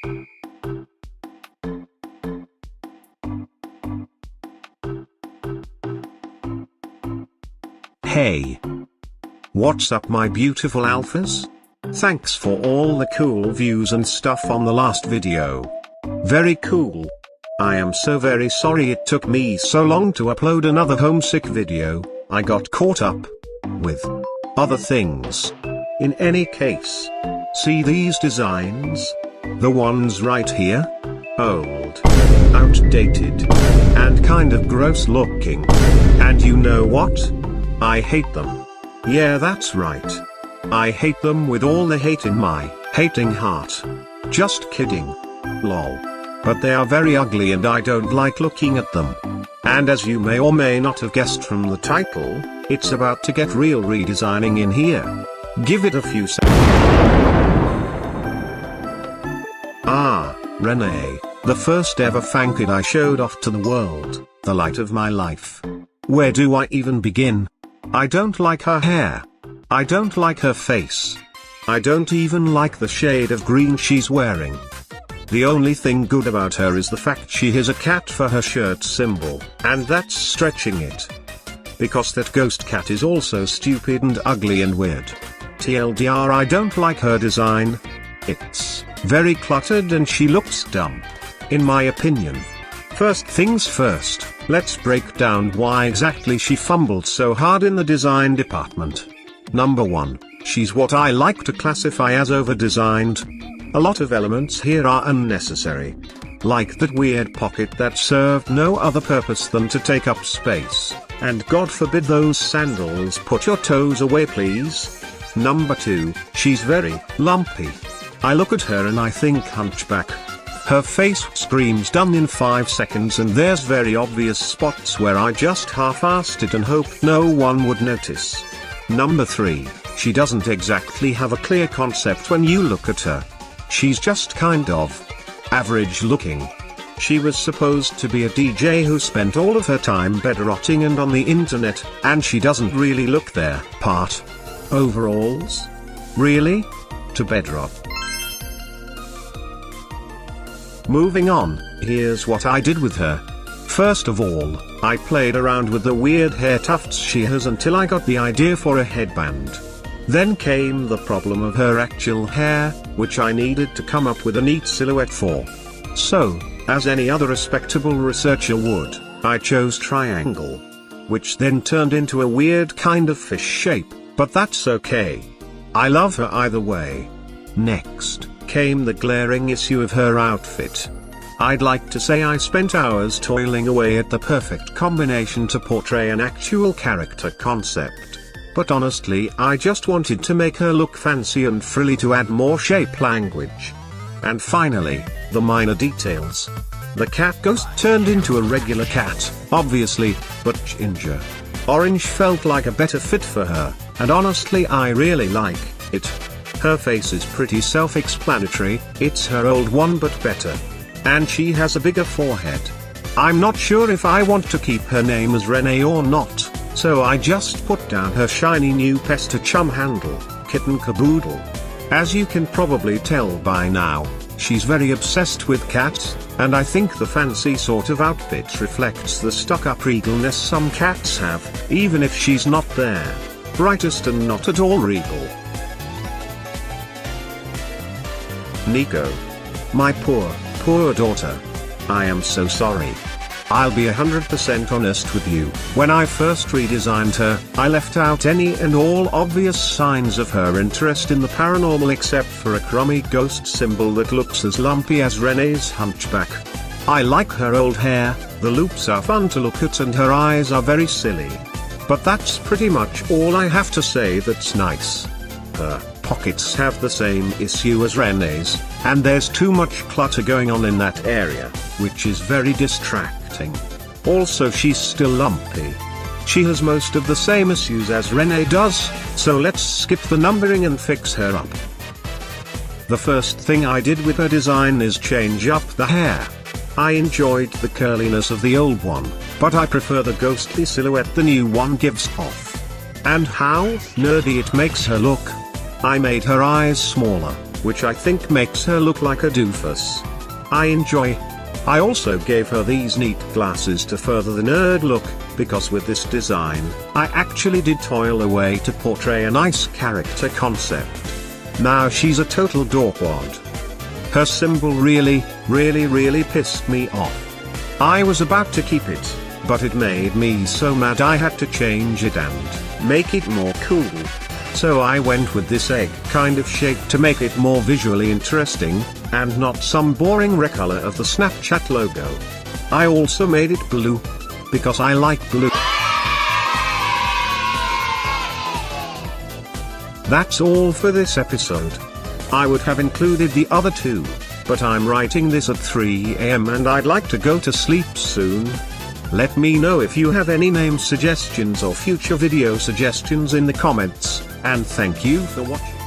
Hey! What's up my beautiful alphas? Thanks for all the cool views and stuff on the last video. Very cool. I am so very sorry it took me so long to upload another homesick video. I got caught up with other things. In any case, see these designs? The ones right here? Old, outdated, and kind of gross looking. And you know what? I hate them. Yeah, that's right. I hate them with all the hate in my hating heart. Just kidding. Lol. But they are very ugly and I don't like looking at them. And as you may or may not have guessed from the title, it's about to get real redesigning in here. Give it a few seconds. Ah, Renee, the first ever fankid I showed off to the world, the light of my life. Where do I even begin? I don't like her hair. I don't like her face. I don't even like the shade of green she's wearing. The only thing good about her is the fact she has a cat for her shirt symbol, and that's stretching it. Because that ghost cat is also stupid and ugly and weird. TLDR, I don't like her design. It's very cluttered and she looks dumb. In my opinion. First things first, let's break down why exactly she fumbled so hard in the design department. Number 1, she's what I like to classify as over-designed. A lot of elements here are unnecessary. Like that weird pocket that served no other purpose than to take up space, and God forbid those sandals, put your toes away please. Number 2, she's very lumpy. I look at her and I think hunchback. Her face screams done in 5 seconds and there's very obvious spots where I just half-assed it and hoped no one would notice. Number 3, she doesn't exactly have a clear concept when you look at her. She's just kind of average looking. She was supposed to be a DJ who spent all of her time bed-rotting and on the internet, and she doesn't really look their part. Overalls? Really? To bed-rot. Moving on, here's what I did with her. First of all, I played around with the weird hair tufts she has until I got the idea for a headband. Then came the problem of her actual hair, which I needed to come up with a neat silhouette for. So, as any other respectable researcher would, I chose triangle. Which then turned into a weird kind of fish shape, but that's okay. I love her either way. Next, came the glaring issue of her outfit. I'd like to say I spent hours toiling away at the perfect combination to portray an actual character concept. But honestly I just wanted to make her look fancy and frilly to add more shape language. And finally, the minor details. The cat ghost turned into a regular cat, obviously, but ginger. Orange felt like a better fit for her, and honestly I really like it. Her face is pretty self-explanatory, it's her old one but better. And she has a bigger forehead. I'm not sure if I want to keep her name as Renee or not. So I just put down her shiny new pester chum handle, Kitten Caboodle. As you can probably tell by now, she's very obsessed with cats, and I think the fancy sort of outfit reflects the stuck-up regalness some cats have, even if she's not their brightest and not at all regal. Nico. My poor daughter. I am so sorry. I'll be 100% honest with you, when I first redesigned her, I left out any and all obvious signs of her interest in the paranormal except for a crummy ghost symbol that looks as lumpy as Renee's hunchback. I like her old hair, the loops are fun to look at and her eyes are very silly. But that's pretty much all I have to say that's nice. Her pockets have the same issue as Renee's, and there's too much clutter going on in that area, which is very distracting. Also she's still lumpy. She has most of the same issues as Renee does, so let's skip the numbering and fix her up. The first thing I did with her design is change up the hair. I enjoyed the curliness of the old one, but I prefer the ghostly silhouette the new one gives off. And how nerdy it makes her look. I made her eyes smaller, which I think makes her look like a doofus. I enjoy. I also gave her these neat glasses to further the nerd look, because with this design, I actually did toil away to portray a nice character concept. Now she's a total dorkwad. Her symbol really pissed me off. I was about to keep it, but it made me so mad I had to change it and make it more cool. So I went with this egg kind of shape to make it more visually interesting, and not some boring recolor of the Snapchat logo. I also made it blue, because I like blue. That's all for this episode. I would have included the other two, but I'm writing this at 3 AM and I'd like to go to sleep soon. Let me know if you have any name suggestions or future video suggestions in the comments, and thank you for watching.